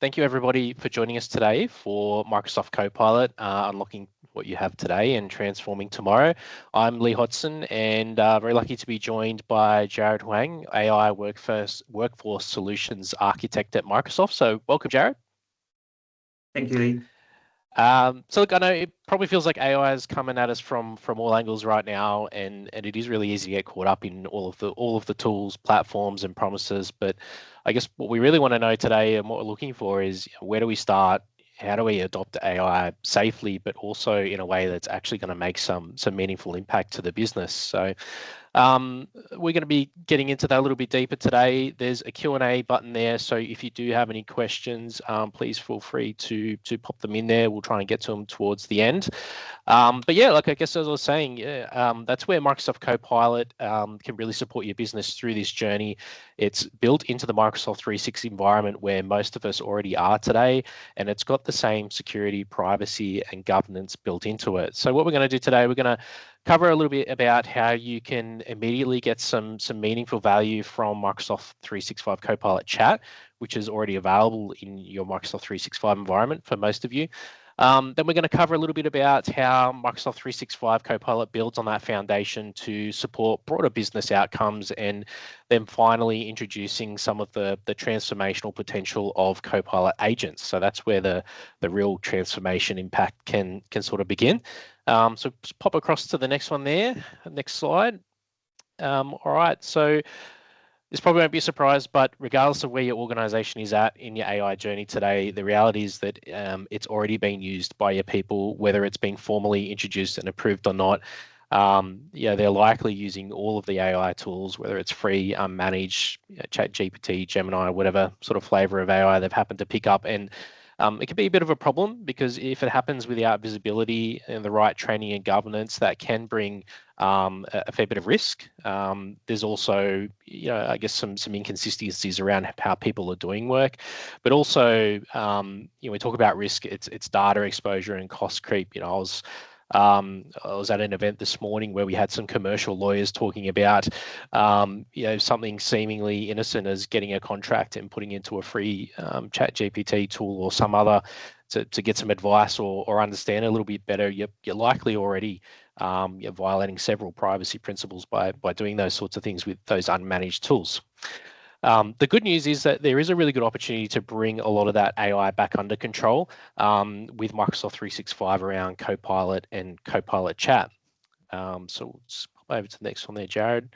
Thank you everybody for joining us today for Microsoft Copilot, unlocking what you have today and transforming tomorrow. I'm Lee Hodson and very lucky to be joined by Jared Huang, AI Workforce Solutions Architect at Microsoft. So welcome, Jared. Thank you, Lee. So look, I know it probably feels like AI is coming at us from all angles right now, and it is really easy to get caught up in all of the tools, platforms, and promises. But I guess what we really want to know today and what we're looking for is where do we start? How do we adopt AI safely, but also in a way that's actually going to make some meaningful impact to the business? So we're going to be getting into that a little bit deeper today. There's a Q&A button there, so if you do have any questions, please feel free to pop them in there. We'll try and get to them towards the end. But yeah, like I guess as I was saying, that's where Microsoft Copilot can really support your business through this journey. It's built into the Microsoft 365 environment where most of us already are today, and it's got the same security, privacy, and governance built into it. So what we're going to do today, we're going to cover a little bit about how you can immediately get some meaningful value from Microsoft 365 Copilot Chat, which is already available in your Microsoft 365 environment for most of you. Then we're going to cover a little bit about how Microsoft 365 Copilot builds on that foundation to support broader business outcomes, and then finally introducing some of the transformational potential of Copilot Agents. So that's where the real transformation impact can sort of begin. So just pop across to the next one there, next slide. All right, so this probably won't be a surprise, but regardless of where your organization is at in your AI journey today, the reality is that it's already been used by your people, whether it's been formally introduced and approved or not. They're likely using all of the AI tools, whether it's free, unmanaged, ChatGPT, Gemini, whatever sort of flavor of AI they've happened to pick up. And it can be a bit of a problem because if it happens without visibility and the right training and governance, that can bring a fair bit of risk. There's also, I guess some inconsistencies around how people are doing work, but also, we talk about risk. It's data exposure and cost creep. I was at an event this morning where we had some commercial lawyers talking about, something seemingly innocent as getting a contract and putting into a free ChatGPT tool or some other to get some advice or understand a little bit better. You're likely already you're violating several privacy principles by doing those sorts of things with those unmanaged tools. The good news is that there is a really good opportunity to bring a lot of that AI back under control with Microsoft 365 around Copilot and Copilot Chat. So we'll just pop over to the next one there, Jared.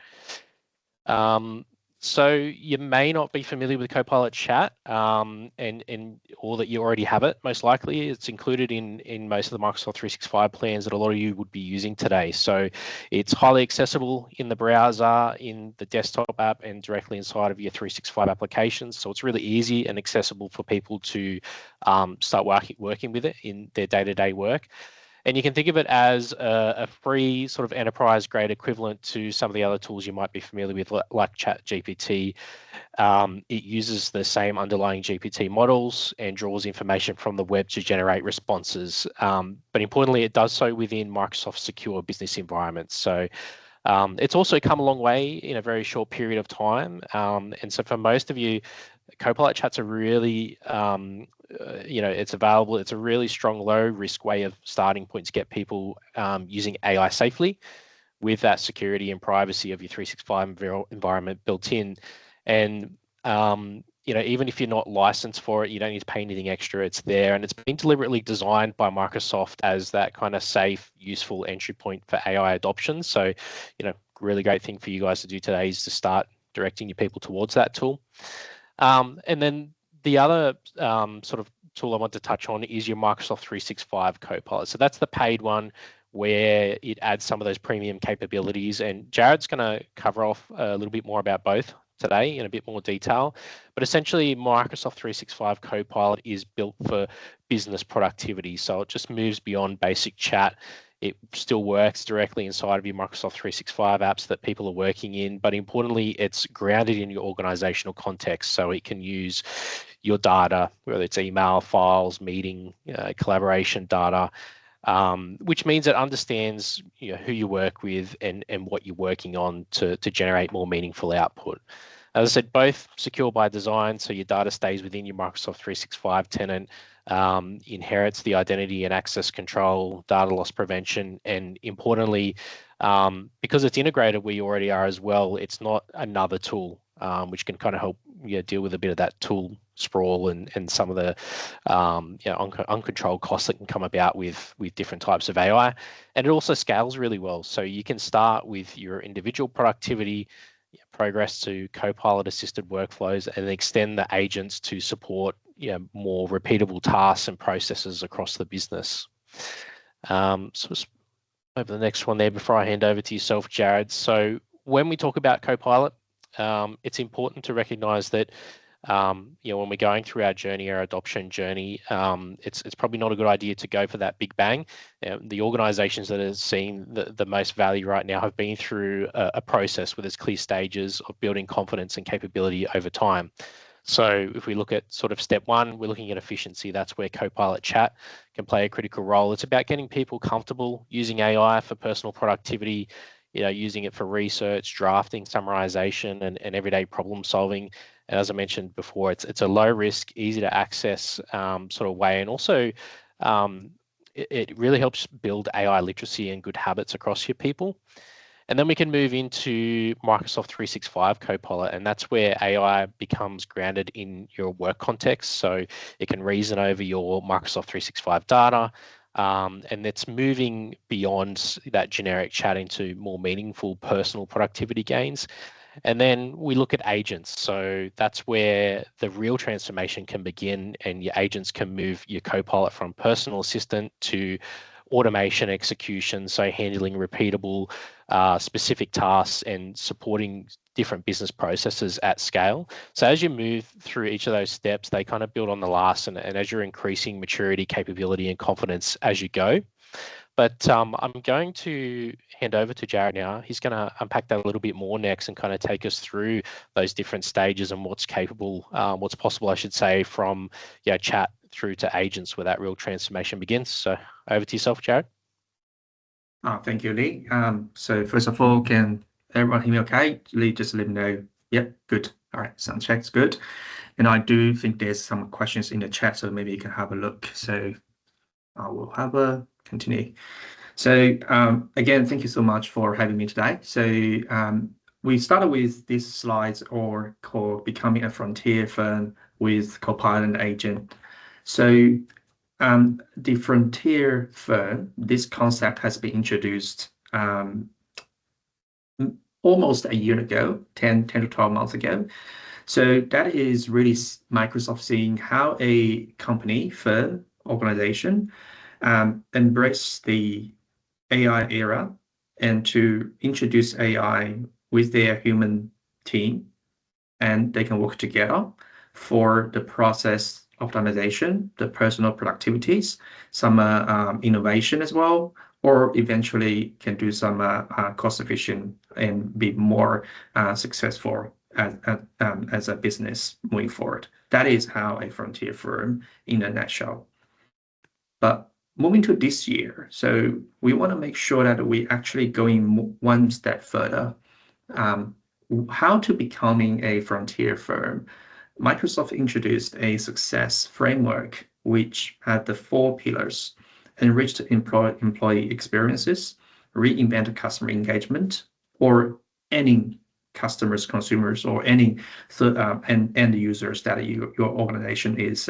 So you may not be familiar with Copilot Chat, or that you already have it. Most likely, it's included in most of the Microsoft 365 plans that a lot of you would be using today. So it's highly accessible in the browser, in the desktop app, and directly inside of your 365 applications. So it's really easy and accessible for people to start working with it in their day-to-day work. And you can think of it as a free sort of enterprise-grade equivalent to some of the other tools you might be familiar with, like ChatGPT. It uses the same underlying GPT models and draws information from the web to generate responses. But importantly, it does so within Microsoft's secure business environments. So it's also come a long way in a very short period of time. And so for most of you, Copilot Chat's a really, it's available. It's a really strong, low-risk way of starting point to get people using AI safely with that security and privacy of your 365 environment built in. And, even if you're not licensed for it, you don't need to pay anything extra. It's there, and it's been deliberately designed by Microsoft as that kind of safe, useful entry point for AI adoption. So, really great thing for you guys to do today is to start directing your people towards that tool. And then the other sort of tool I want to touch on is your Microsoft 365 Copilot. So that's the paid one where it adds some of those premium capabilities. And Jared's going to cover off a little bit more about both today in a bit more detail. But essentially, Microsoft 365 Copilot is built for business productivity. So it just moves beyond basic chat. It still works directly inside of your Microsoft 365 apps that people are working in, but importantly, it's grounded in your organizational context. So it can use your data, whether it's email, files, meeting, collaboration data, which means it understands who you work with and what you're working on to generate more meaningful output. As I said, both secure by design, so your data stays within your Microsoft 365 tenant, inherits the identity and access control, data loss prevention, and importantly, because it's integrated where you already are as well, it's not another tool, which can kind of help deal with a bit of that tool sprawl and some of the uncontrolled costs that can come about with different types of AI. And it also scales really well. So you can start with your individual productivity, progress to Copilot assisted workflows, and extend the agents to support more repeatable tasks and processes across the business. So over the next one there before I hand over to yourself, Jared. So when we talk about Copilot, it's important to recognize that when we're going through our journey, our adoption journey, it's probably not a good idea to go for that big bang. The organizations that have seen the most value right now have been through a process with its clear stages of building confidence and capability over time. So if we look at sort of step one, we're looking at efficiency. That's where Copilot Chat can play a critical role. It's about getting people comfortable using AI for personal productivity, using it for research, drafting, summarization, and everyday problem solving. And as I mentioned before, it's a low risk, easy to access sort of way. And also it really helps build AI literacy and good habits across your people. And then we can move into Microsoft 365 Copilot, and that's where AI becomes grounded in your work context. So it can reason over your Microsoft 365 data, and it's moving beyond that generic chat into more meaningful personal productivity gains. And then we look at agents. So that's where the real transformation can begin, and your agents can move your Copilot from personal assistant to automation execution, so handling repeatable specific tasks and supporting different business processes at scale. So as you move through each of those steps, they kind of build on the last, and as you're increasing maturity, capability, and confidence as you go. But I'm going to hand over to Jared now. He's going to unpack that a little bit more next and kind of take us through those different stages and what's possible, I should say, from chat through to agents where that real transformation begins. So over to yourself, Jared. Thank you, Lee. So first of all, can everyone hear me okay? Lee, just let me know. Yep, good. All right, sound check's good. And I do think there's some questions in the chat, so maybe you can have a look. So I will have a continue. So again, thank you so much for having me today. So we started with these slides called Becoming a Frontier Firm with Copilot Agent. So the Frontier Firm, this concept has been introduced almost a year ago, 10 to 12 months ago. So that is really Microsoft seeing how a company, firm, organization embrace the AI era and to introduce AI with their human team, and they can work together for the process optimization, the personal productivities, some innovation as well, or eventually can do some cost efficient and be more successful as a business moving forward. That is how a frontier firm in a nutshell. But moving to this year, so we want to make sure that we actually going one step further. How to becoming a frontier firm. Microsoft introduced a success framework which had the 4 pillars: enriched employee experiences, reinvent customer engagement, or any customers, consumers, or any end users that your organization is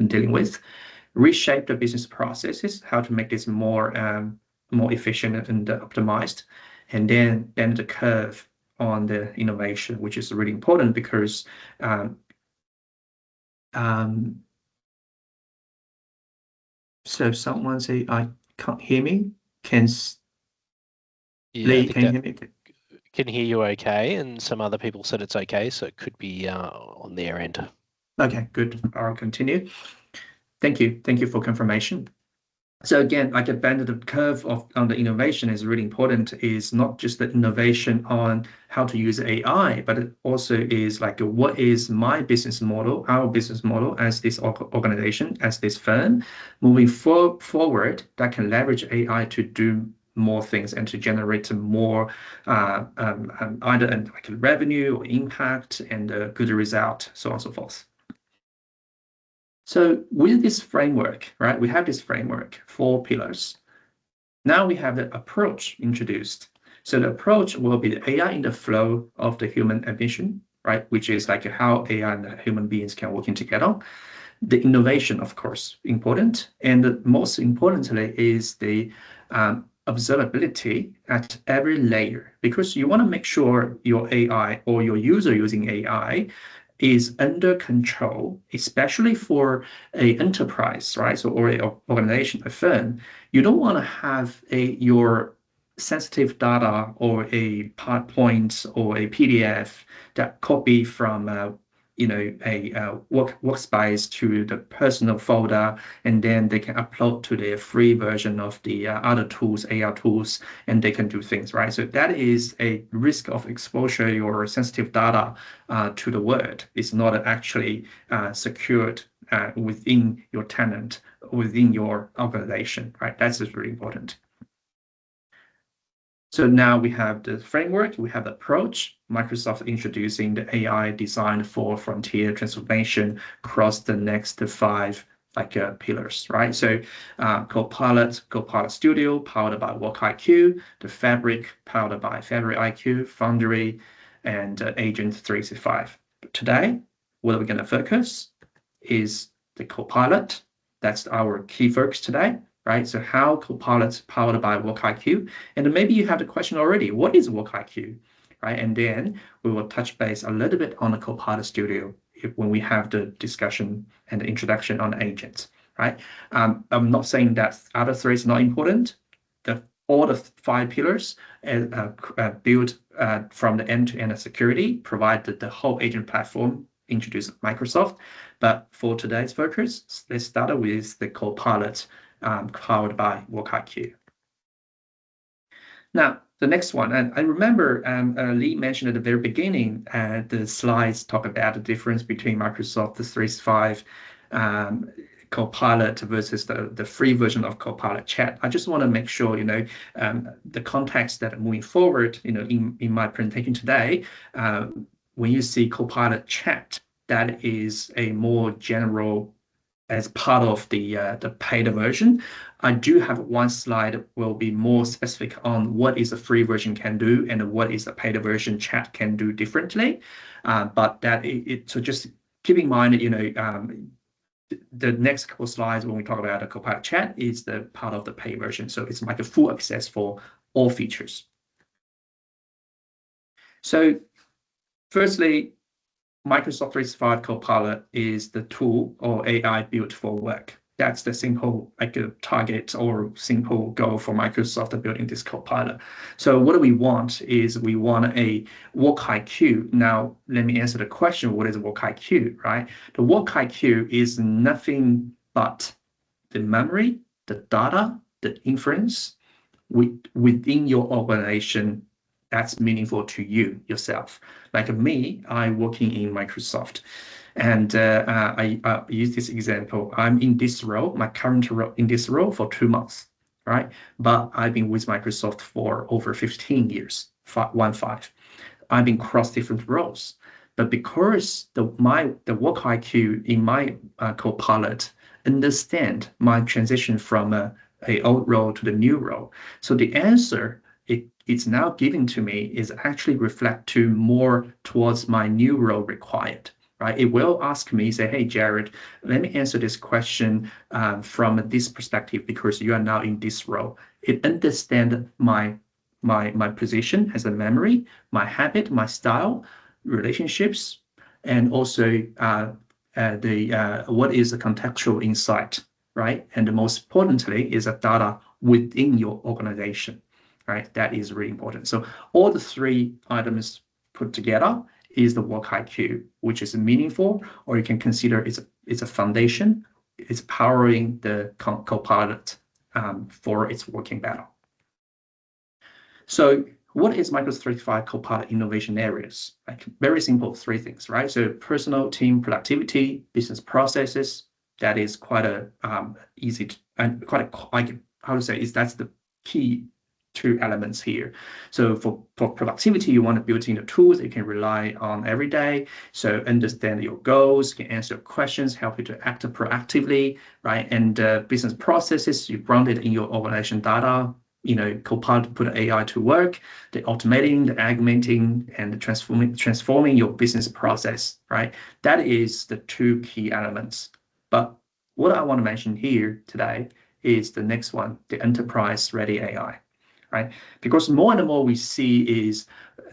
dealing with. Reshape the business processes, how to make this more efficient and optimized, and then the curve on the innovation, which is really important because so someone say I can't hear me. Lee, can you hear me? Can hear you okay, and some other people said it's okay, so it could be on their end. Okay, good. I'll continue. Thank you for confirmation. So again, like a bend of the curve on the innovation is really important. Is not just the innovation on how to use AI, but it also is like what is my business model, our business model as this organization, as this firm, moving forward that can leverage AI to do more things and to generate more either like revenue or impact and a good result, so on and so forth. So with this framework, right, we have this framework, 4 pillars. Now we have the approach introduced. So the approach will be the AI in the flow of the human ambition, right, which is like how AI and human beings can working together. The innovation, of course, important. And most importantly is the observability at every layer, because you want to make sure your AI or your user using AI is under control, especially for a enterprise, right? So, or an organization, a firm, you don't want to have your sensitive data or a PowerPoint or a PDF that copy from a workspace to the personal folder, and then they can upload to the free version of the other tools, AR tools, and they can do things, right? So that is a risk of exposure your sensitive data to the world. It's not actually secured within your tenant, within your organization, right? That's just really important. So now we have the framework, we have the approach. Microsoft introducing the AI designed for frontier transformation across the next 5 pillars, right? So Copilot Studio powered by WorkIQ, the Fabric powered by Fabric IQ, Foundry, and Agent 365. Today, what we're going to focus is the Copilot. That's our key focus today, right? So how Copilot powered by WorkIQ, and maybe you have the question already, what is WorkIQ, right? And then we will touch base a little bit on the Copilot Studio when we have the discussion and the introduction on agents, right? I'm not saying that other 3 is not important. All the 5 pillars built from the end-to-end security, provide the whole agent platform introduced Microsoft. But for today's focus, let's start with the Copilot powered by WorkIQ. Now, the next one, and I remember Lee mentioned at the very beginning, the slides talk about the difference between Microsoft 365 Copilot versus the free version of Copilot Chat. I just want to make sure, the context that moving forward, in my presentation today, when you see Copilot Chat, that is a more general as part of the paid version. I do have one slide that will be more specific on what is a free version can do and what is a paid version chat can do differently. But so just keep in mind, the next couple of slides when we talk about the Copilot Chat is the part of the paid version. So it's like a full access for all features. So firstly, Microsoft 365 Copilot is the tool or AI built for work. That's the simple target or simple goal for Microsoft building this Copilot. So what we want is we want a WorkIQ. Now, let me answer the question, what is WorkIQ, right? The WorkIQ is nothing but the memory, the data, the inference within your organization that's meaningful to you yourself. Like me, I'm working in Microsoft, and I use this example. I'm in this role, my current role in this role for 2 months, right? But I've been with Microsoft for over 15 years, 15. I've been across different roles, but because the WorkIQ in my Copilot understand my transition from a old role to the new role, so the answer it's now given to me is actually reflect to more towards my new role required, right? It will ask me, say, hey, Jared, let me answer this question from this perspective because you are now in this role. It understands my position as a memory, my habit, my style, relationships, and also what is the contextual insight, right? And most importantly is the data within your organization. Right, that is really important. So all the 3 items put together is the WorkIQ, which is meaningful, or you can consider it's a foundation. It's powering the Copilot for its working better. So what is Microsoft 365 Copilot innovation areas? Like very simple 3 things, right? So personal team productivity, business processes. That is quite a easy to, and quite a, like how to say is that's the key two elements here. So for productivity, you want to build in the tools that you can rely on every day. So understand your goals, can answer questions, help you to act proactively, right? And business processes, you ground it in your organization data. Copilot put AI to work, the automating, the augmenting, and the transforming your business process, right? That is the two key elements. But what I want to mention here today is the next one, the enterprise-ready AI, right? Because more and more we see is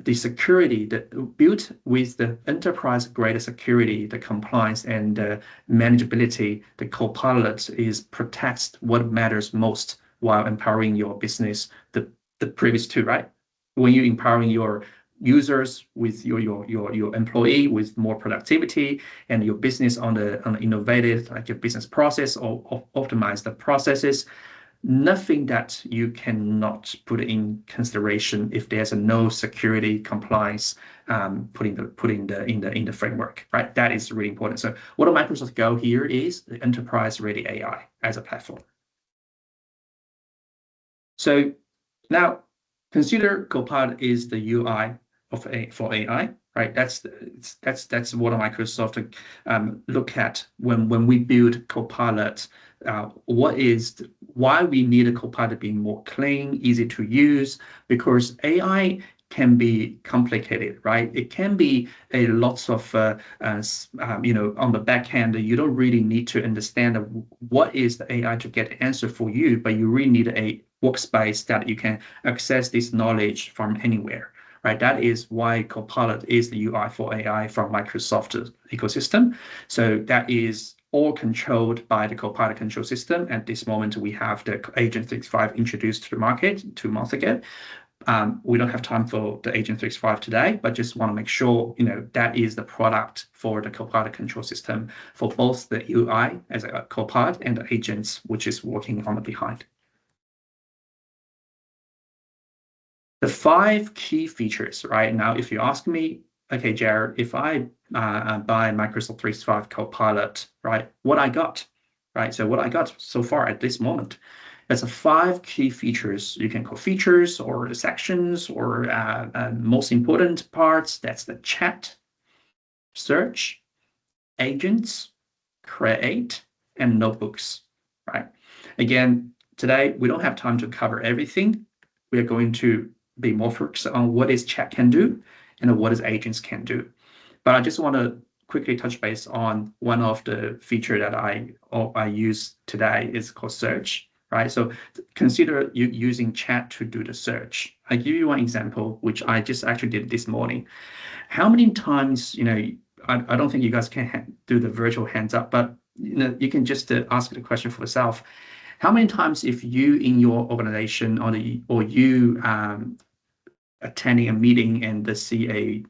the security that built with the enterprise-grade security, the compliance and manageability, the Copilot protects what matters most while empowering your business, the previous two, right? When you're empowering your users with your employee with more productivity and your business on the innovative, like your business process or optimize the processes, nothing that you cannot put in consideration if there's no security compliance put in the framework, right? That is really important. So what Microsoft Go here is the enterprise-ready AI as a platform. So now consider Copilot is the UI for AI, right? That's what Microsoft look at when we build Copilot. Why we need a Copilot being more clean, easy to use, because AI can be complicated, right? It can be a lots of on the back end, you don't really need to understand what is the AI to get the answer for you, but you really need a workspace that you can access this knowledge from anywhere, right? That is why Copilot is the UI for AI from Microsoft ecosystem. So that is all controlled by the Copilot control system. At this moment, we have the Agent 365 introduced to the market 2 months ago. We don't have time for the Agent 365 today, but just want to make sure that is the product for the Copilot control system for both the UI as a Copilot and the agents, which is working on the behind. The 5 key features, right? Now, if you ask me, okay, Jared, if I buy Microsoft 365 Copilot, right, what I got, right? So what I got so far at this moment, there's 5 key features. You can call features or the sections or most important parts. That's the chat, search, agents, create, and notebooks, right? Again, today, we don't have time to cover everything. We are going to be more focused on what is chat can do and what is agents can do. But I just want to quickly touch base on one of the feature that I use today is called search, right? So consider you using chat to do the search. I give you one example, which I just actually did this morning. How many times, I don't think you guys can do the virtual hands up, but you can just ask the question for yourself. How many times if you in your organization or you attending a meeting and see a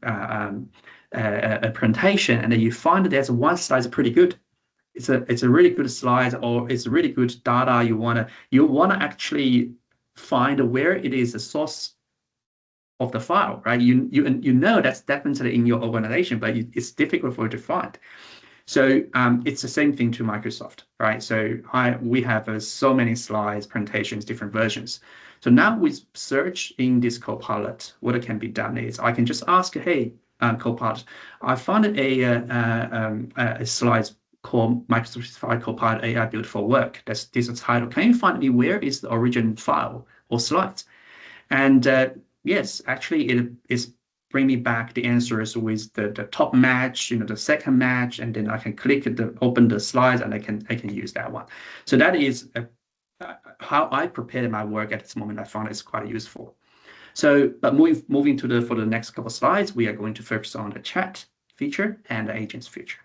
presentation and then you find that there's one slide is pretty good. It's a really good slide or it's really good data. You wanna actually find where it is the source of the file, right? You know that's definitely in your organization, but it's difficult for you to find. So it's the same thing to Microsoft, right? So we have so many slides, presentations, different versions. So now with search in this Copilot, what can be done is I can just ask, hey, Copilot, I found a slide called Microsoft 365 Copilot AI Built for Work. This is the title. Can you find me where is the origin file or slides? And yes, actually it is bring me back the answers with the top match, the second match, and then I can click open the slides and I can use that one. So that is how I prepared my work at this moment. I found it's quite useful. So, but moving to for the next couple of slides, we are going to focus on the chat feature and the agents feature.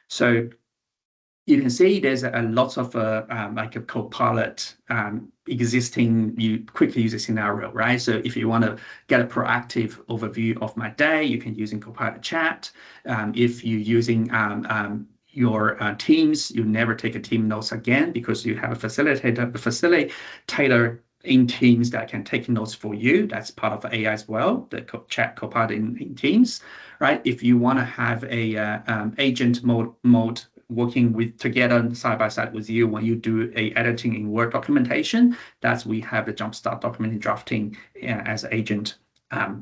So you can see there's a lot of like a Copilot existing, you quickly use a scenario, right? So if you want to get a proactive overview of my day, you can use in Copilot Chat. If you're using your Teams, you never take a team notes again because you have a facilitator in Teams that can take notes for you. That's part of AI as well, the chat Copilot in Teams, right? If you want to have a agent mode working together side by side with you when you do a editing in Word documentation. That's we have the Jumpstart document drafting as agent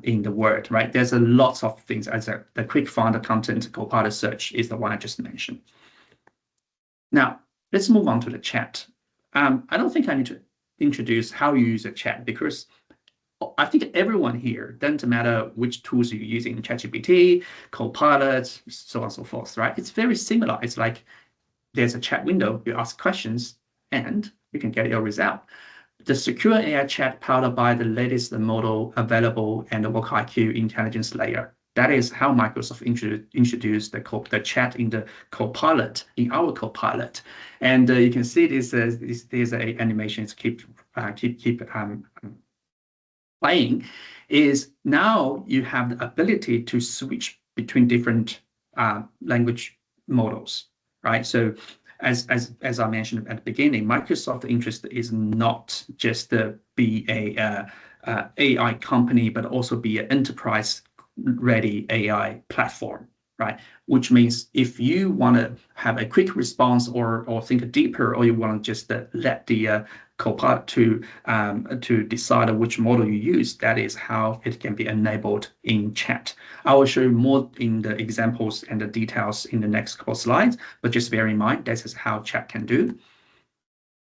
in the Word, right? There's a lots of things as the quick find the content Copilot search is the one I just mentioned. Now, let's move on to the chat. I don't think I need to introduce how you use a chat because I think everyone here, doesn't matter which tools you're using, ChatGPT, Copilot, so on and so forth, right? It's very similar. It's like there's a chat window, you ask questions, and you can get your result. The secure AI chat powered by the latest model available and the WorkIQ intelligence layer. That is how Microsoft introduced the chat in the Copilot, in our Copilot. And you can see this, there's a animations keep playing, is now you have the ability to switch between different language models, right? So as I mentioned at the beginning, Microsoft's interest is not just to be a AI company, but also be an enterprise-ready AI platform, right? Which means if you want to have a quick response or think deeper, or you want to just let the Copilot to decide which model you use, that is how it can be enabled in chat. I will show you more in the examples and the details in the next couple of slides, but just bear in mind, this is how chat can do.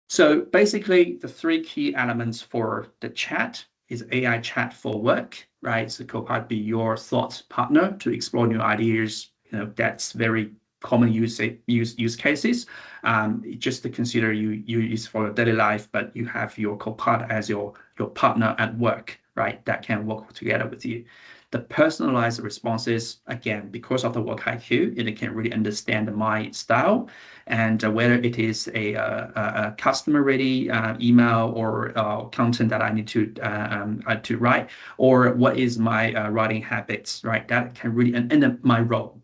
So basically, the three key elements for the chat is AI chat for work, right? So Copilot be your thought partner to explore new ideas. That's very common use cases. Just to consider you use for your daily life, but you have your Copilot as your partner at work, right? That can work together with you. The personalized responses, again, because of the WorkIQ, it can really understand my style, and whether it is a customer-ready email or content that I need to write, or what is my writing habits, right? That can really, and then my role,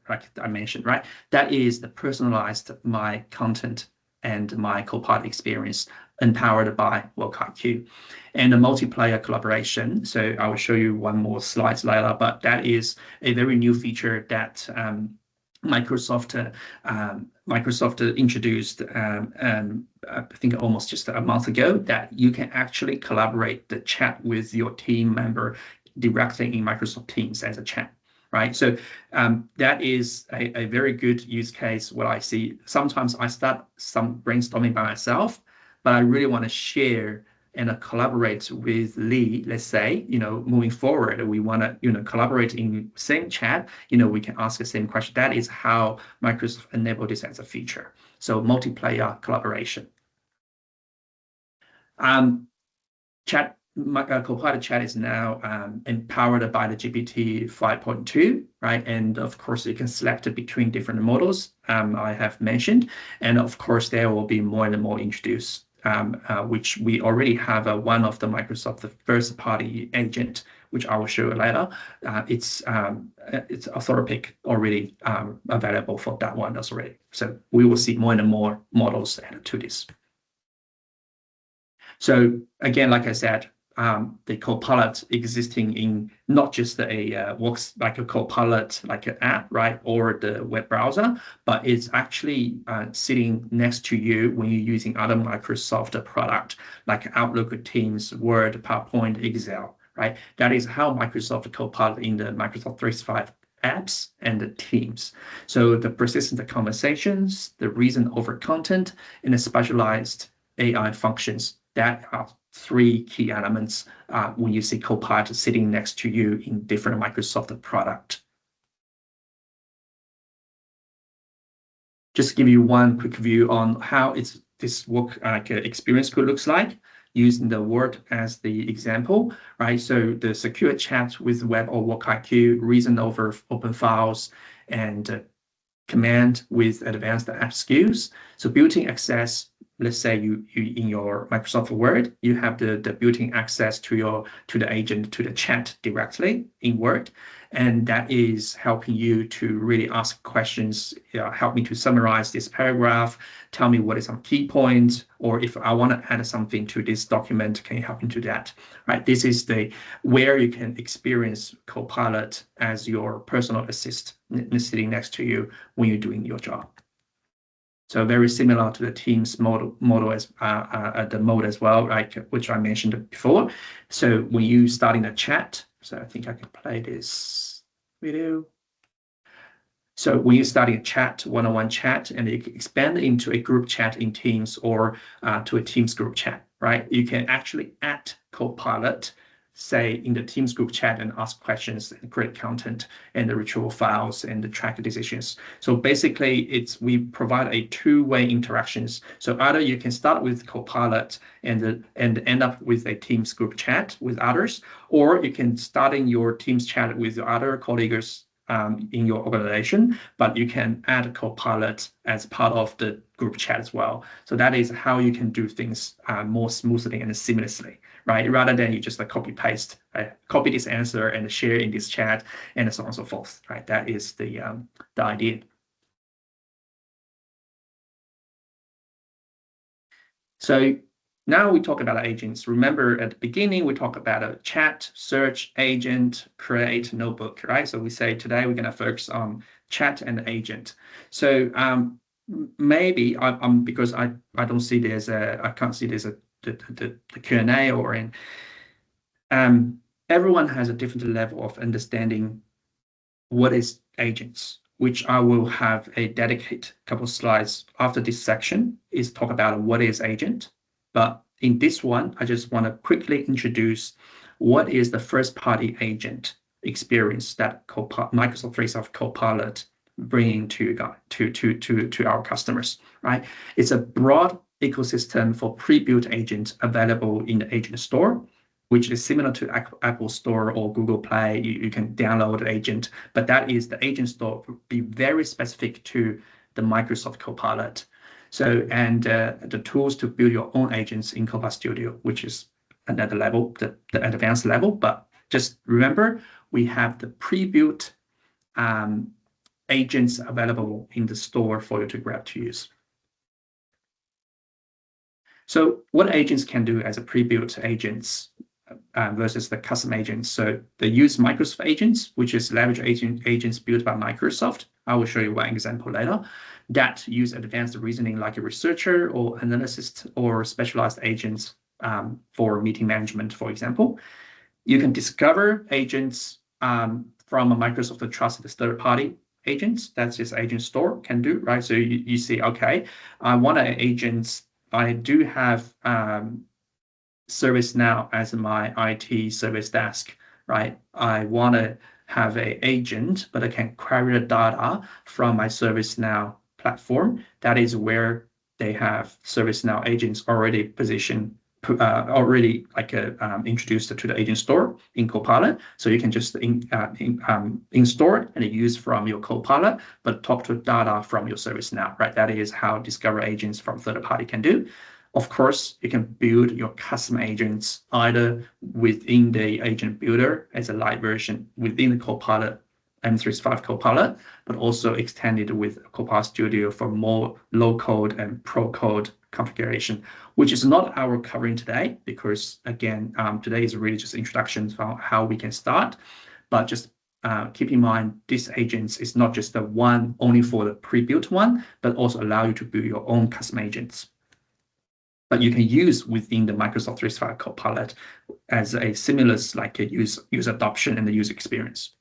like I mentioned, right? That is the personalized my content and my Copilot experience empowered by WorkIQ. And the multiplayer collaboration. So I will show you one more slide later, but that is a very new feature that Microsoft introduced, I think almost just a month ago, that you can actually collaborate the chat with your team member directly in Microsoft Teams as a chat. Right, so that is a very good use case. What I see, sometimes I start some brainstorming by myself, but I really want to share and collaborate with Lee. Let's say, moving forward, we want to, collaborate in same chat. We can ask the same question. That is how Microsoft enabled this as a feature. So multiplayer collaboration. Copilot Chat is now empowered by the GPT 5.2, right? And of course, you can select between different models I have mentioned. And of course, there will be more and more introduced, which we already have one of the Microsoft first-party agent, which I will show you later. It's Anthropic already available for that one already. So we will see more and more models added to this. So again, like I said, the Copilot existing in not just works like a Copilot, like an app, right, or the web browser, but it's actually sitting next to you when you're using other Microsoft product like Outlook, Teams, Word, PowerPoint, Excel, right? That is how Microsoft Copilot in the Microsoft 365 apps and the teams. So the persistent conversations, the reason over content, and the specialized AI functions, that are three key elements when you see Copilot sitting next to you in different Microsoft product. Just give you one quick view on how this work experience could looks like, using the Word as the example, right? So the secure chat with web or WorkIQ, reason over open files, and command with advanced app skills. So built-in access, let's say you in your Microsoft Word, you have the built-in access to the agent, to the chat directly in Word. And that is helping you to really ask questions, help me to summarize this paragraph, tell me what is some key points, or if I want to add something to this document, can you help me to that, right? This is where you can experience Copilot as your personal assistant sitting next to you when you're doing your job. So very similar to the Teams model as the mode as well, like which I mentioned before. So when you starting a chat, so I think I can play this video. So when you're starting a chat, one-on-one chat, and you can expand into a group chat in Teams or to a Teams group chat, right? You can actually add Copilot, say in the Teams group chat, and ask questions and create content and the retrieval files and the track decisions. So basically, we provide a two-way interactions. So either you can start with Copilot and end up with a Teams group chat with others, or you can start in your Teams chat with other colleagues in your organization, but you can add Copilot as part of the group chat as well. So that is how you can do things more smoothly and seamlessly, right? Rather than you just copy paste, copy this answer and share in this chat and so on and so forth, right? That is the idea. So now we talk about agents. Remember at the beginning, we talked about a chat, search, agent, create, notebook, right? So we say today we're going to focus on chat and agent. So maybe because I don't see there's I can't see there's the Q&A or in everyone has a different level of understanding what is agents, which I will have a dedicated couple of slides after this section is talk about what is agent. But in this one, I just want to quickly introduce what is the first-party agent experience that Microsoft 365 Copilot bringing to our customers, right? It's a broad ecosystem for pre-built agents available in the agent store, which is similar to Apple Store or Google Play. You can download an agent, but that is the agent store be very specific to the Microsoft Copilot. So, and the tools to build your own agents in Copilot Studio, which is another level, the advanced level. But just remember, we have the pre-built agents available in the store for you to grab to use. So what agents can do as a pre-built agents versus the custom agents. So they use Microsoft agents, which is leverage agents built by Microsoft. I will show you one example later that use advanced reasoning like a researcher or analyst or specialized agents for meeting management, for example. You can discover agents from a Microsoft trusted third-party agents. That's just agent store can do, right? So you see, okay, I want an agents. I do have ServiceNow as my IT service desk, right? I want to have an agent, but I can query the data from my ServiceNow platform. That is where they have ServiceNow agents already positioned, already introduced to the agent store in Copilot. So you can just install it and use from your Copilot, but talk to data from your ServiceNow, right? That is how Discover agents from third party can do. Of course, you can build your custom agents either within the agent builder as a light version within the Copilot M365 Copilot, but also extended with Copilot Studio for more low code and pro code configuration, which is not our covering today because again, today is really just introductions on how we can start, but just keep in mind, this agents is not just the one only for the pre-built one, but also allow you to build your own custom agents. But you can use within the Microsoft 365 Copilot as a seamless like a user adoption and the user experience.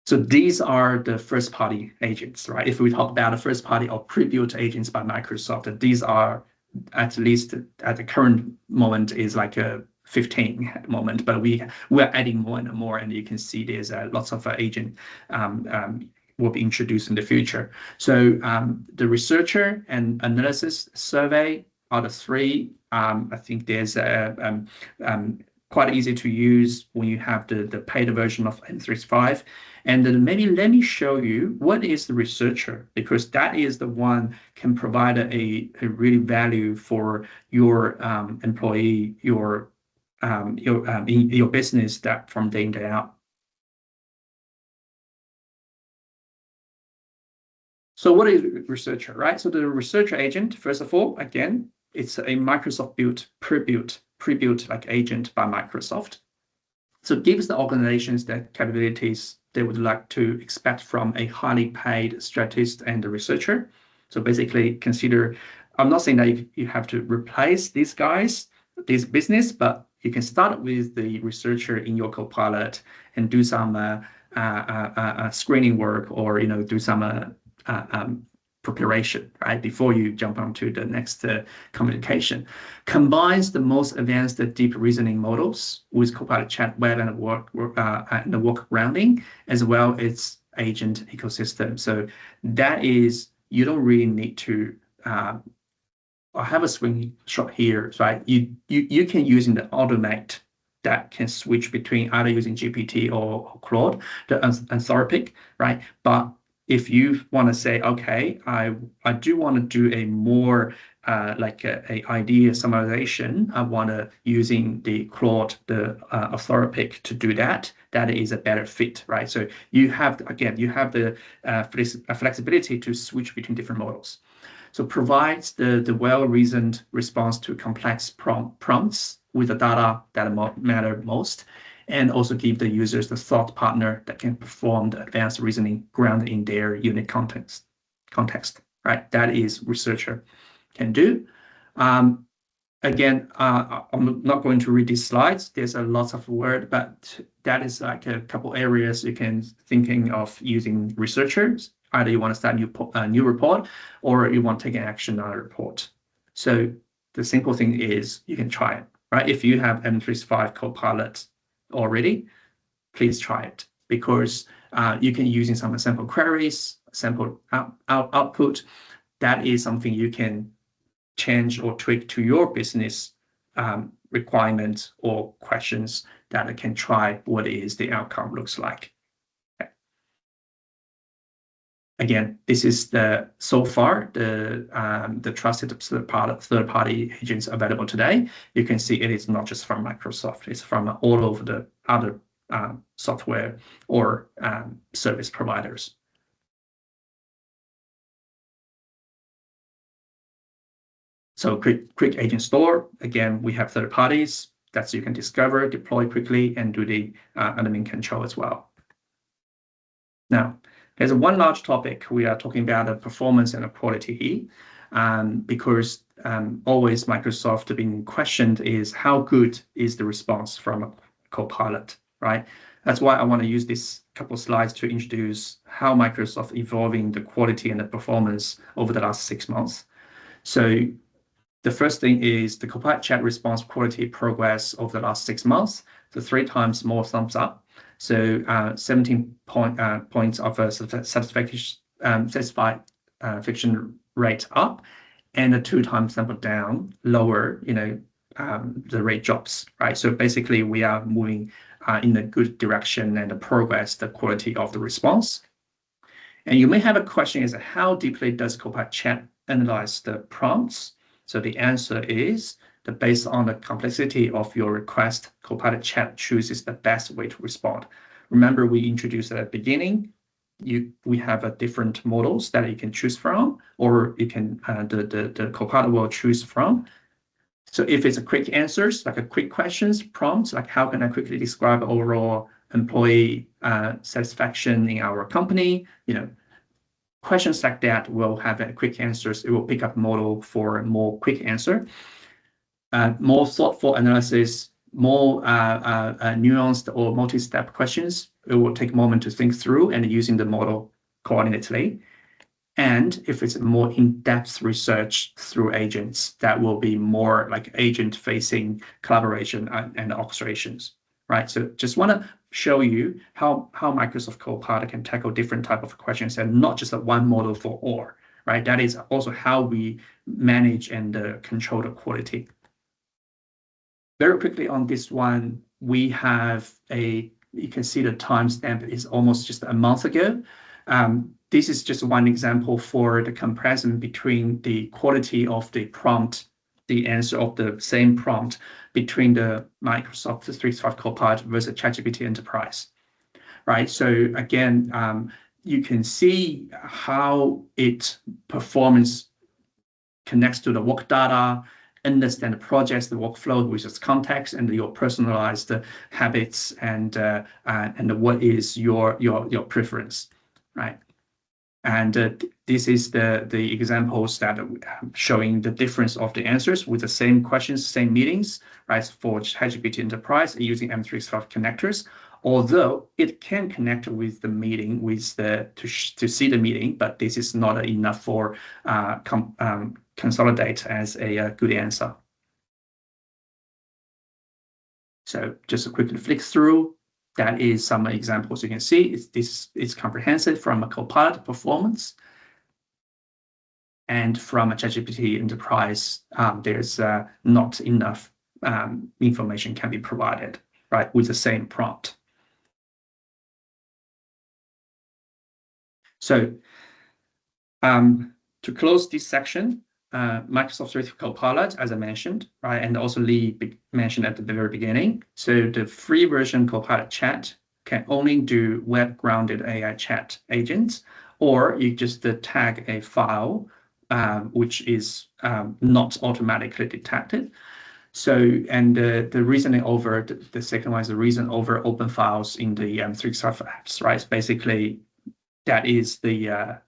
So these are the first-party agents, right? If we talk about the first-party or pre-built agents by Microsoft, these are at least at the current moment is like a 15 at the moment, but we're adding more and more, and you can see there's lots of agent will be introduced in the future. So the researcher and analysis survey are the three. I think there's quite easy to use when you have the paid version of M365. And then maybe let me show you what is the researcher, because that is the one can provide a really value for your employee, your business that from day in day out. So what is researcher, right? So the researcher agent, first of all, again, it's a Microsoft built, pre-built like agent by Microsoft. So it gives the organizations the capabilities they would like to expect from a highly paid strategist and a researcher. So basically consider, I'm not saying that you have to replace these guys, this business, but you can start with the researcher in your Copilot and do some screening work, or do some preparation, right, before you jump onto the next communication. Combines the most advanced deep reasoning models with Copilot Chat web and the work grounding, as well as agent ecosystem. So that is, you don't really need to I have a screenshot here, right? You can use in the automate that can switch between either using GPT or Claude, the Anthropic, right? But if you want to say, okay, I do want to do a more like a idea summarization, I want to using the Claude, the Anthropic to do that. That is a better fit, right? So you have, again, you have the flexibility to switch between different models. So provides the well-reasoned response to complex prompts with the data that matter most, and also give the users the thought partner that can perform the advanced reasoning grounded in their unique context, right? That is researcher can do. Again, I'm not going to read these slides. There's a lot of word, but that is like a couple areas you can thinking of using researchers. Either you want to start a new report, or you want to take an action on a report. So the simple thing is you can try it, right? If you have M365 Copilot already, please try it, because you can using some sample queries, sample output. That is something you can change or tweak to your business requirements or questions that can try what is the outcome looks like. Okay. Again, this is so far the trusted third-party agents available today. You can see it is not just from Microsoft; it's from all over the other software or service providers. So quick agent store, again, we have third parties that you can discover, deploy quickly, and do the admin control as well. Now, there's one large topic we are talking about, the performance and the quality, because always Microsoft being questioned is how good is the response from a Copilot, right? That's why I want to use this couple of slides to introduce how Microsoft evolving the quality and the performance over the last 6 months. So the first thing is the Copilot Chat response quality progress over the last 6 months. So 3 times more thumbs up. So 17 points of satisfaction rate up, and a 2 times number down, lower, the rate drops, right? So basically we are moving in a good direction and the progress, the quality of the response. And you may have a question is how deeply does Copilot Chat analyze the prompts? So the answer is that based on the complexity of your request, Copilot Chat chooses the best way to respond. Remember, we introduced at the beginning, we have different models that you can choose from, or you can the Copilot will choose from. So if it's a quick answers, like a quick questions prompts, like how can I quickly describe overall employee satisfaction in our company, questions like that will have a quick answers. It will pick up model for a more quick answer. More thoughtful analysis, more nuanced or multi-step questions. It will take a moment to think through and using the model coordinately. And if it's more in-depth research through agents, that will be more like agent-facing collaboration and orchestrations, right? So just want to show you how Microsoft Copilot can tackle different type of questions and not just one model for all, right? That is also how we manage and control the quality. Very quickly on this one, we have you can see the timestamp is almost just a month ago. This is just one example for the comparison between the quality of the prompt, the answer of the same prompt between the Microsoft 365 Copilot versus ChatGPT Enterprise, right? So again, you can see how its performance connects to the work data, understand the projects, the workflow with its context and your personalized habits and what is your preference, right? And this is the examples that showing the difference of the answers with the same questions, same meetings, right? For ChatGPT Enterprise using M365 connectors, although it can connect with the meeting with to see the meeting, but this is not enough for consolidate as a good answer. So just a quick flick through. That is some examples you can see. It's comprehensive from a Copilot performance. And from a ChatGPT Enterprise, there's not enough information can be provided, right, with the same prompt. So to close this section, Microsoft 365 Copilot, as I mentioned, right, and also Lee mentioned at the very beginning. So the free version Copilot Chat can only do web-grounded AI chat agents, or you just tag a file which is not automatically detected. So, and the reasoning over the second one is the reason over open files in the 365 apps, right? Basically, that is the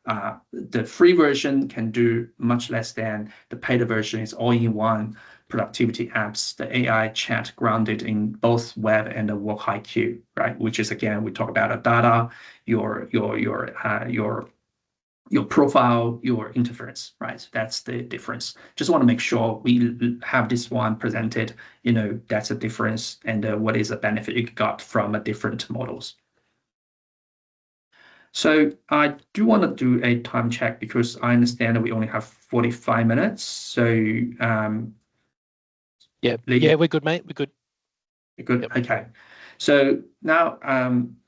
free version can do much less than the paid version. Is all-in-one productivity apps, the AI chat grounded in both web and the WorkIQ, right? Which is again we talk about the data, your profile, your interference, right? So that's the difference. Just want to make sure we have this one presented. That's a difference and what is the benefit you got from different models. So I do want to do a time check because I understand that we only have 45 minutes. So yeah, we're good, mate. We're good. You're good. Yep. Okay. So now,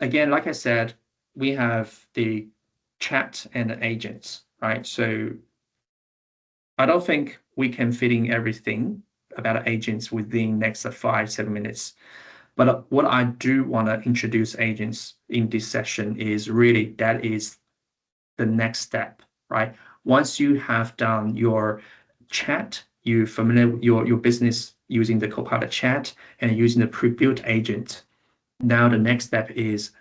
again, like I said, we have the chat and the agents, right? So I don't think we can fit in everything about agents within next 5-7 minutes. But what I do want to introduce agents in this session is really that is the next step, right? Once you have done your chat, you're familiar with your business using the Copilot Chat and using the pre-built agent. Now the next step is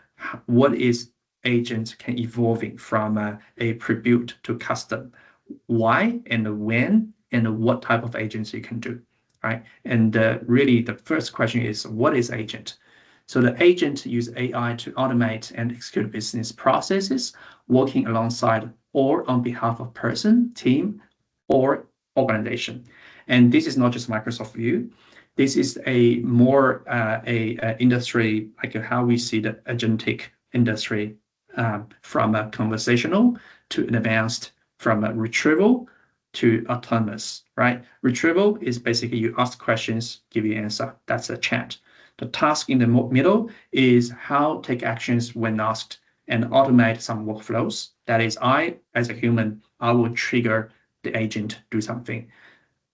what is agent can evolving from a pre-built to custom. Why and when and what type of agents you can do, right? And really the first question is what is agent? So the agent use AI to automate and execute business processes, working alongside or on behalf of person, team, or organization. And this is not just Microsoft View. This is a more industry like how we see the agentic industry from a conversational to an advanced, from a retrieval to autonomous, right? Retrieval is basically you ask questions, give you answer. That's a chat. The task in the middle is how take actions when asked and automate some workflows. That is, I, as a human, I will trigger the agent do something.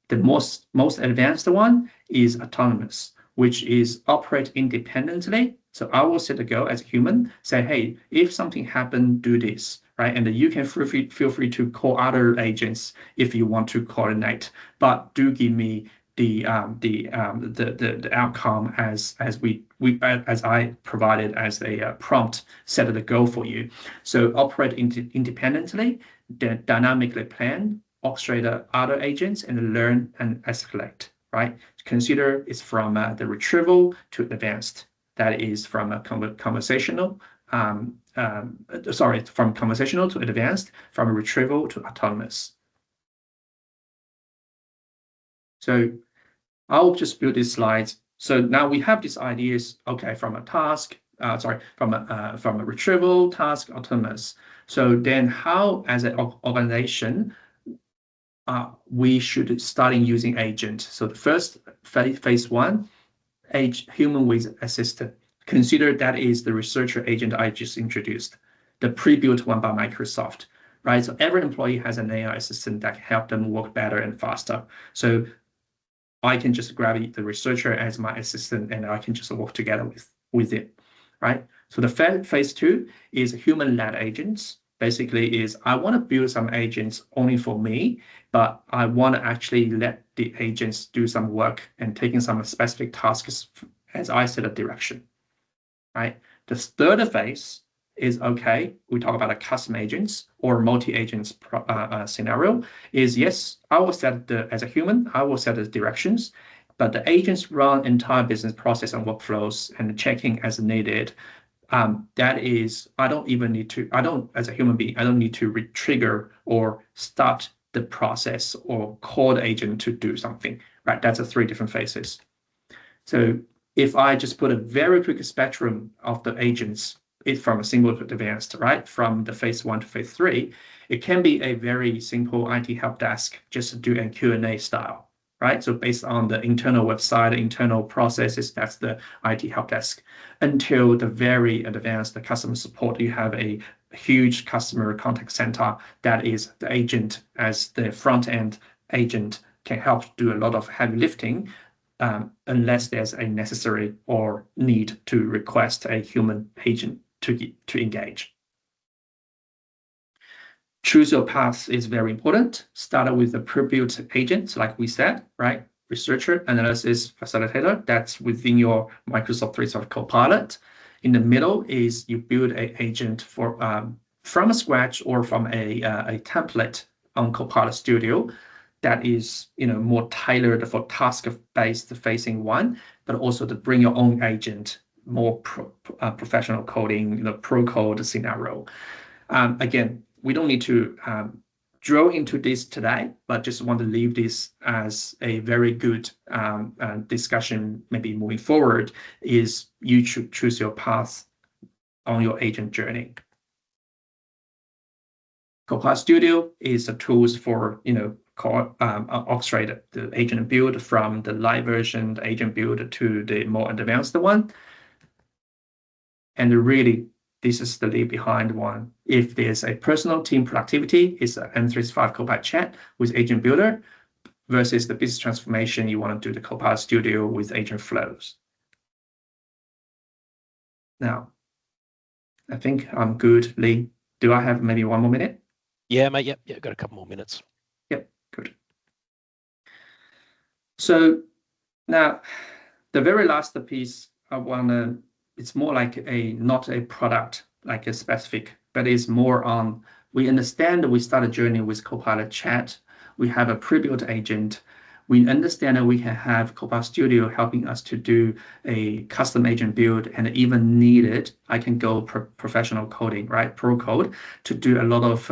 The most advanced one is autonomous, which is operate independently. So I will set a goal as a human, say, hey, if something happened, do this, right? And you can feel free to call other agents if you want to coordinate, but do give me the outcome as I provided as a prompt, set the goal for you. So operate independently, then dynamically plan, orchestrate other agents, and learn and escalate, right? Consider it's from the retrieval to advanced. That is from a conversational, from conversational to advanced, from a retrieval to autonomous. So I'll just build these slides. So now we have these ideas, okay, from a task, from a retrieval, task, autonomous. So then how, as an organization, we should start using agent. So the first phase one, human with assistant. Consider that is the researcher agent I just introduced, the pre-built one by Microsoft, right? So every employee has an AI assistant that can help them work better and faster. So I can just grab the researcher as my assistant and I can just work together with it, right? So the phase two is human-led agents. basically is I want to build some agents only for me, but I want to actually let the agents do some work and taking some specific tasks as I set a direction, right? The third phase is, okay, we talk about a custom agents or multi-agents scenario, is yes, I will set as a human, I will set the directions, but the agents run entire business process and workflows and checking as needed. That is, I don't even need to, as a human being, I don't need to trigger or start the process or call the agent to do something, right? That's a 3 different phases. So if I just put a very quick spectrum of the agents, from a single to advanced, right? From the phase 1 to phase 3, it can be a very simple IT help desk, just to do a Q&A style, right? So based on the internal website, internal processes, that's the IT help desk. Until the very advanced, the customer support, you have a huge customer contact center that is the agent as the front end agent can help do a lot of heavy lifting, unless there's a necessary or need to request a human agent to engage. Choose your path is very important. Start with the pre-built agents, like we said, right? Researcher, analysis, facilitator, that's within your Microsoft 365 Copilot. In the middle is you build an agent for from scratch or from a template on Copilot Studio that is more tailored for task-based facing one, but also to bring your own agent, more professional coding, pro code scenario. Again, we don't need to drill into this today, but just want to leave this as a very good discussion, maybe moving forward, is you should choose your path on your agent journey. Copilot Studio is the tools for, orchestrate the agent build from the live version, the agent build, to the more advanced one. And really, this is the lead behind one. If there's a personal team productivity, it's an M365 Copilot Chat with Agent Builder, versus the business transformation, you want to do the Copilot Studio with agent flows. Now, I think I'm good, Lee. Do I have maybe 1 more minute? Yeah, mate. Yep. Got a couple more minutes. Yep, good. So now, the very last piece I want to, it's more like not a product, like a specific, but it's more on, we understand that we start a journey with Copilot Chat. We have a pre-built agent. We understand that we can have Copilot Studio helping us to do a custom agent build, and even needed, I can go professional coding, right? Pro code, to do a lot of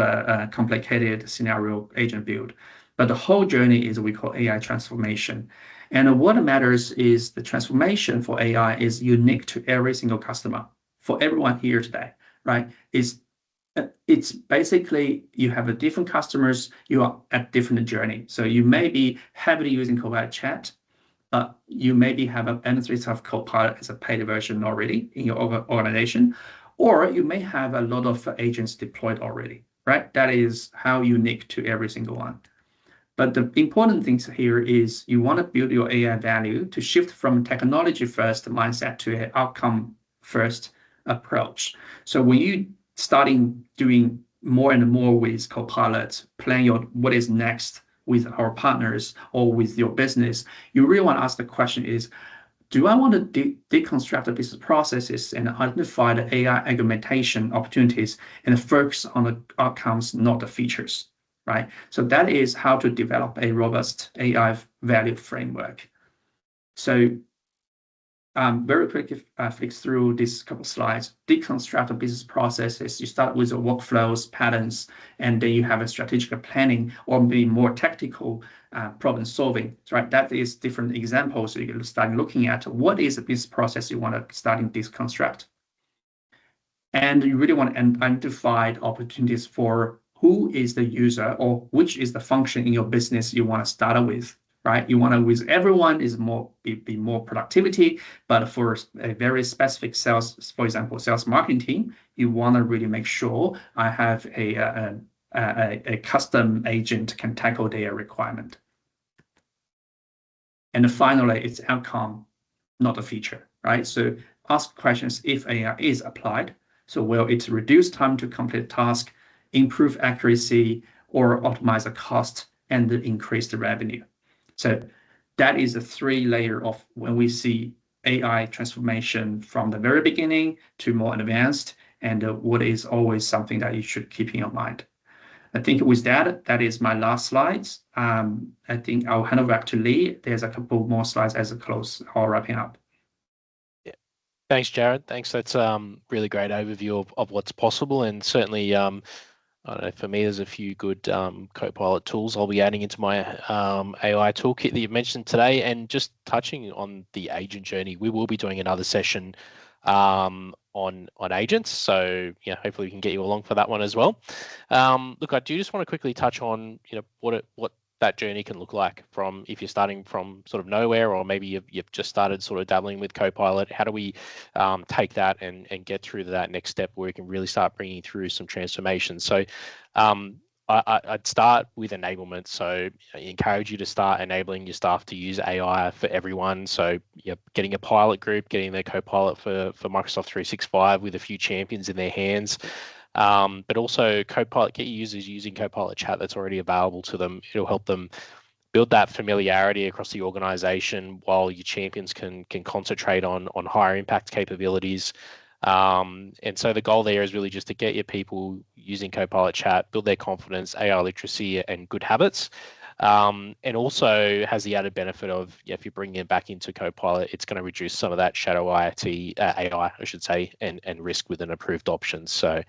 complicated scenario agent build. But the whole journey is what we call AI transformation. And what matters is the transformation for AI is unique to every single customer, for everyone here today, right? It's basically, you have a different customers, you are at different journey. So you may be heavily using Copilot Chat, but you maybe have an M365 Copilot as a paid version already in your organization, or you may have a lot of agents deployed already, right? That is how unique to every single one. But the important thing here is you want to build your AI value to shift from technology first mindset to an outcome first approach. So when you starting doing more and more with Copilot, plan what is next with our partners or with your business, you really want to ask the question is, do I want to deconstruct the business processes and identify the AI augmentation opportunities and focus on the outcomes, not the features, right? So that is how to develop a robust AI value framework. So very quickly flick through this couple slides. Deconstruct the business processes. You start with the workflows, patterns, and then you have a strategic planning, or maybe more tactical problem solving, right? That is different examples. So you can start looking at what is the business process you want to start in deconstruct. And you really want to identify opportunities for who is the user, or which is the function in your business you want to start with, right? You want to, with everyone, is be more productivity, but for a very specific sales, for example, sales marketing team, you want to really make sure I have a custom agent can tackle their requirement. And finally, it's outcome, not a feature, right? So ask questions if AI is applied. So will it reduce time to complete task? improve accuracy, or optimize the cost and increase the revenue. So that is a 3-layer of when we see AI transformation from the very beginning to more advanced, and what is always something that you should keep in your mind. I think with that, that is my last slides. I think I'll hand over back to Lee. There's a couple more slides as a close or wrapping up. Yeah. Thanks, Jared. Thanks. That's really great overview of what's possible, and certainly I don't know, for me, there's a few good Copilot tools I'll be adding into my AI toolkit that you mentioned today. And just touching on the agent journey, we will be doing another session on agents. So yeah, hopefully we can get you along for that one as well. Look, I do just want to quickly touch on what that journey can look like from if you're starting from sort of nowhere, or maybe you've just started sort of dabbling with Copilot. How do we take that and get through to that next step where we can really start bringing through some transformation? So I'd start with enablement. So I encourage you to start enabling your staff to use AI for everyone. So you're getting a pilot group, getting their Copilot for Microsoft 365 with a few champions in their hands. But also Copilot, get your users using Copilot Chat that's already available to them. It'll help them build that familiarity across the organization while your champions can concentrate on higher impact capabilities. And so the goal there is really just to get your people using Copilot Chat, build their confidence, AI literacy, and good habits. And also has the added benefit of, if you bring it back into Copilot, it's going to reduce some of that shadow AI, I should say, and risk with an approved option. So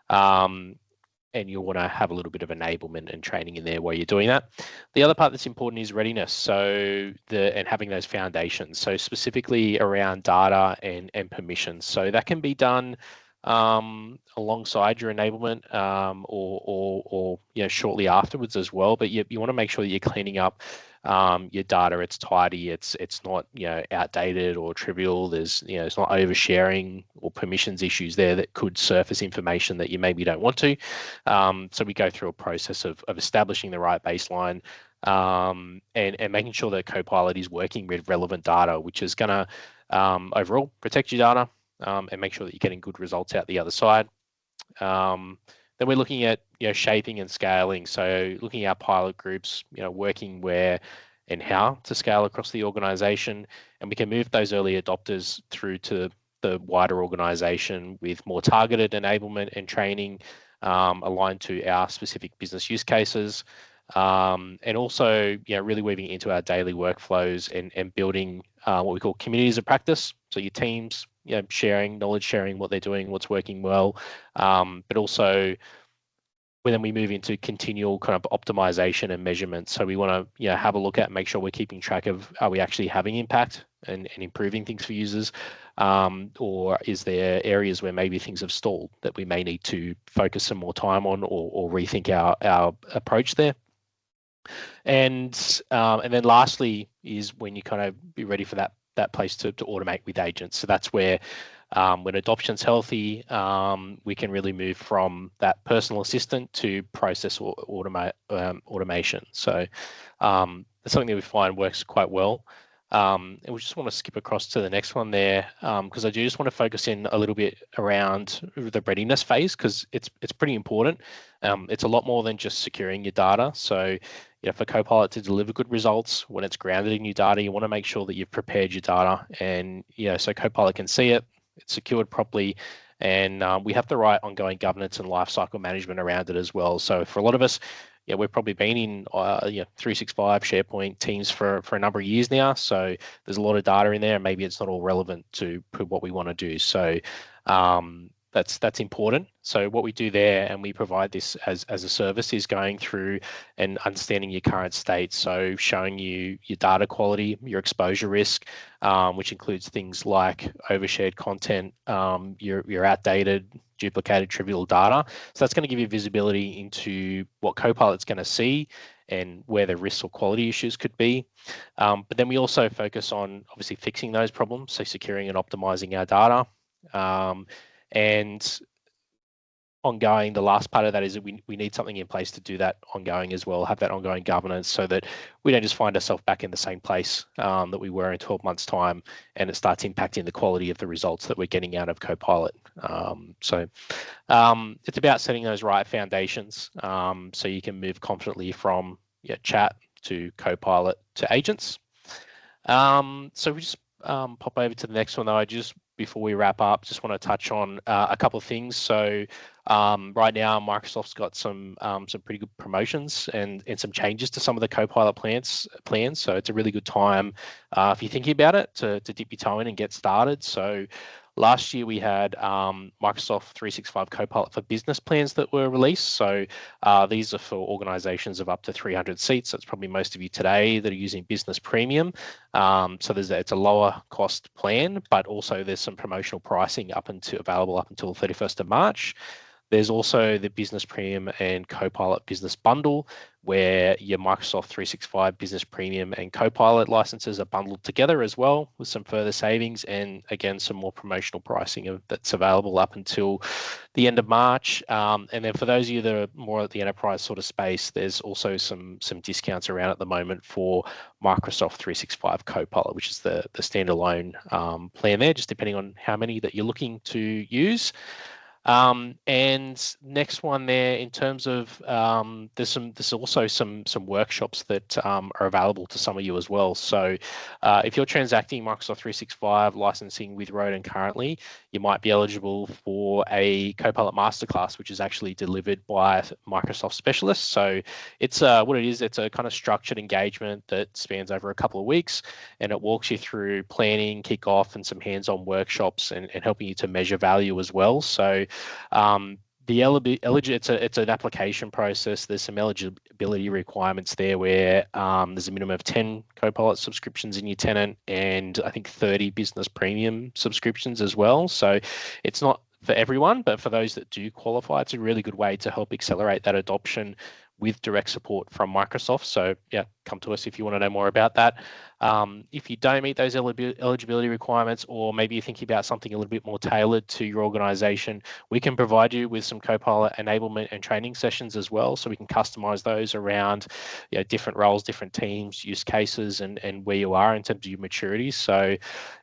and you'll want to have a little bit of enablement and training in there while you're doing that. The other part that's important is readiness. So and having those foundations. So specifically around data and permissions. So that can be done alongside your enablement or shortly afterwards as well. But you want to make sure that you're cleaning up your data. It's tidy. It's not outdated or trivial. There's it's not oversharing or permissions issues there that could surface information that you maybe don't want to. So we go through a process of establishing the right baseline and making sure that Copilot is working with relevant data, which is going to overall protect your data and make sure that you're getting good results out the other side. Then we're looking at shaping and scaling. So looking at our pilot groups, working where and how to scale across the organization, and we can move those early adopters through to the wider organization with more targeted enablement and training aligned to our specific business use cases. And also, really weaving into our daily workflows and building what we call communities of practice. So your teams, sharing, knowledge sharing, what they're doing, what's working well, but also when we move into continual kind of optimization and measurement. So we want to have a look at, make sure we're keeping track of, are we actually having impact and improving things for users, or is there areas where maybe things have stalled that we may need to focus some more time on or rethink our approach there. And then lastly is when you kind of be ready for that place to automate with agents. So that's where when adoption's healthy, we can really move from that personal assistant to process or automation. So that's something that we find works quite well. And we just want to skip across to the next one there because I do just want to focus in a little bit around the readiness phase because it's pretty important. It's a lot more than just securing your data. So for Copilot to deliver good results when it's grounded in your data, you want to make sure that you've prepared your data and so Copilot can see it, it's secured properly, and we have the right ongoing governance and lifecycle management around it as well. So for a lot of us, we've probably been in 365 SharePoint Teams for a number of years now. So there's a lot of data in there, and maybe it's not all relevant to what we want to do. So that's important. So what we do there, and we provide this as a service, is going through and understanding your current state. So showing you your data quality, your exposure risk, which includes things like overshared content, your outdated, duplicated, trivial data. So that's going to give you visibility into what Copilot's going to see and where the risks or quality issues could be. But then we also focus on obviously fixing those problems, so securing and optimizing our data. And ongoing, the last part of that is that we need something in place to do that ongoing as well, have that ongoing governance so that we don't just find ourselves back in the same place that we were in 12 months' time, and it starts impacting the quality of the results that we're getting out of Copilot. So it's about setting those right foundations so you can move confidently from chat to Copilot to agents. So we just pop over to the next one, though. Before we wrap up, just want to touch on a couple of things. So right now, Microsoft's got some pretty good promotions and some changes to some of the Copilot plans. So it's a really good time if you're thinking about it to dip your toe in and get started. So last year we had Microsoft 365 Copilot for Business plans that were released. So these are for organizations of up to 300 seats. That's probably most of you today that are using Business Premium. So it's a lower cost plan, but also there's some promotional pricing available up until 31st of March. There's also the Business Premium and Copilot Business Bundle, where your Microsoft 365 Business Premium and Copilot licenses are bundled together as well, with some further savings and again some more promotional pricing that's available up until the end of March. And then for those of you that are more at the enterprise sort of space, there's also some discounts around at the moment for Microsoft 365 Copilot, which is the standalone plan there, just depending on how many that you're looking to use. And next one there, in terms of there's also some workshops that are available to some of you as well. So if you're transacting Microsoft 365 licensing with Rodan currently, you might be eligible for a Copilot Masterclass, which is actually delivered by Microsoft specialists. So it's what it is. It's a kind of structured engagement that spans over a couple of weeks, and it walks you through planning, kickoff, and some hands-on workshops, and helping you to measure value as well. So it's an application process. There's some eligibility requirements there where there's a minimum of 10 Copilot subscriptions in your tenant, and I think 30 business premium subscriptions as well. So it's not for everyone, but for those that do qualify, it's a really good way to help accelerate that adoption with direct support from Microsoft. So yeah, come to us if you want to know more about that. If you don't meet those eligibility requirements, or maybe you're thinking about something a little bit more tailored to your organization, we can provide you with some Copilot enablement and training sessions as well. So we can customize those around different roles, different teams, use cases, and where you are in terms of your maturity. So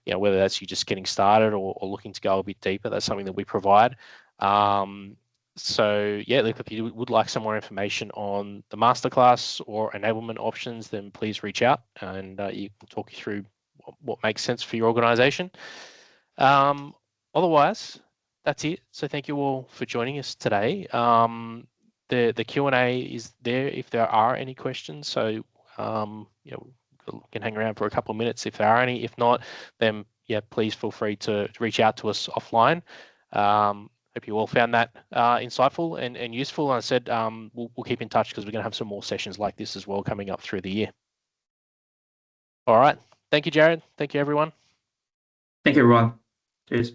whether that's you just getting started or looking to go a bit deeper, that's something that we provide. So yeah, look, if you would like some more information on the masterclass or enablement options, then please reach out, and you can talk you through what makes sense for your organization. Otherwise, that's it. So thank you all for joining us today. The Q&A is there if there are any questions. So we can hang around for a couple of minutes if there are any. If not, then yeah, please feel free to reach out to us offline. Hope you all found that insightful and useful. And I said we'll keep in touch because we're going to have some more sessions like this as well coming up through the year. All right. Thank you, Jared. Thank you, everyone. Thank you, everyone. Cheers.